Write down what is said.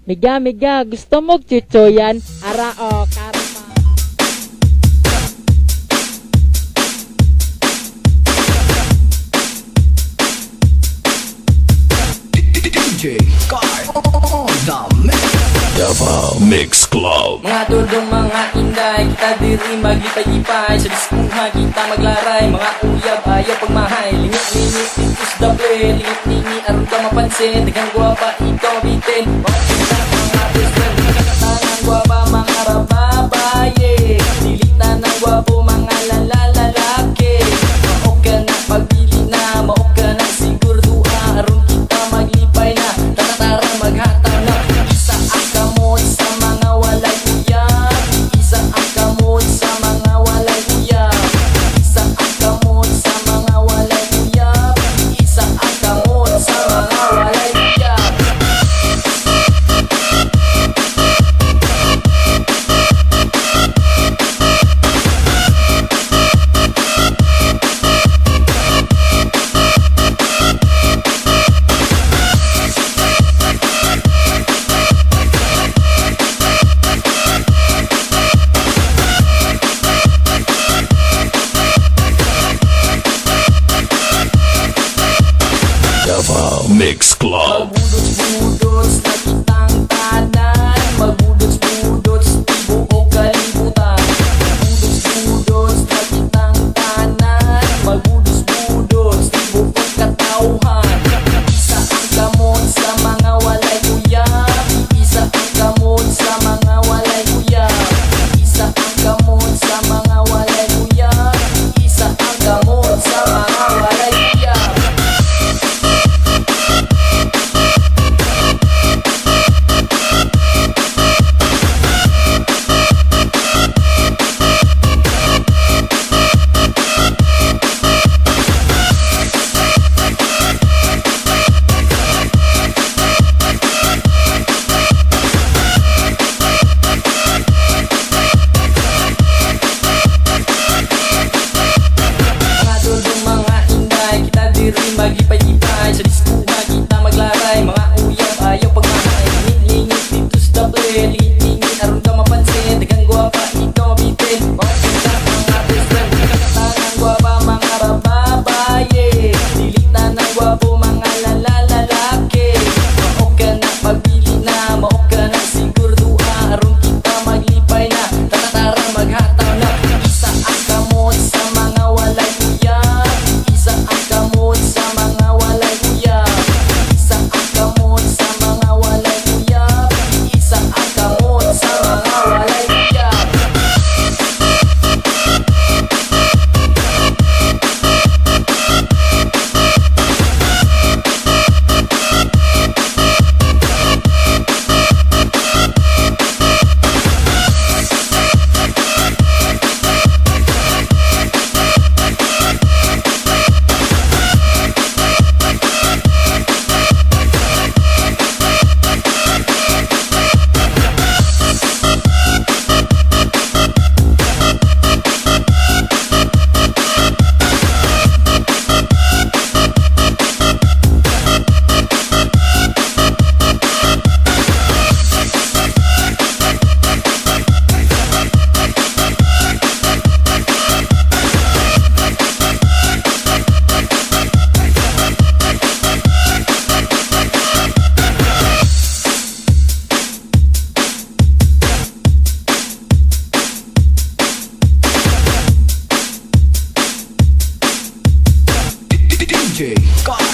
Miga, gusto mo chuchoyan? Ara o, karma. DJ Card on the mix. Davao Mix Club. Mga dodong mga inday, kita diri maglipay-lipay. Sa diskuha kita maglaray, mga uyab ayaw pagmahay. Lingit-lingit, titus dable, lingit-lingit, aron ka mapansin. Daghang guwapa, ikaw bitin. Mga kita, mga best friend, kakatanang guwapa, mga rababaye. Dilita ng guwapo, mga lalaki. Maok ka na, pagbili na, maok ka na, sigurdua. Aron kita maglipay na, tara-tara maghataw na. Isa ang kamot sa mga walay uyab. Isa ang kamot sa mga walay uyab. Isa ang kamot sa mga walay uyab. Isa ang kamot sa mga walay uyab. Davao Mix Club. Magbudots-budots na kitang tanan. Magbudots-budots di buong kalibutan. Magbudots-budots na kitang tanan. Magbudots-budots di buong katauhan. Isa ang gamot sa mga walay uyab. Isa ang gamot sa mga walay uyab. Isa ang gamot sa mga walay uyab. Isa ang gamot sa mga walay uyab. Mga dodong mga inday, kita diri maglipay-lipay. Sa diskuha kita maglaray, mga uyab ayaw pagmahay. Lingit-lingit, titus dable, lingit-lingit, aron ka mapansin. Daghang guwapa, ikaw bitin. Mga kita, mga best friend, kakatanang guwapa, mga rababaye. Dilita ng guwapo, mga lalaki. Maok ka na, pagbili na, maok ka na, sigurdua. Aron kita maglipay na, tara-tara maghataw na. Isa ang kamot sa mga walay uyab. Isa ang kamot sa mga walay uyab. Isa ang kamot sa mga walay uyab. Isa ang kamot sa mga walay uyab. DJ Card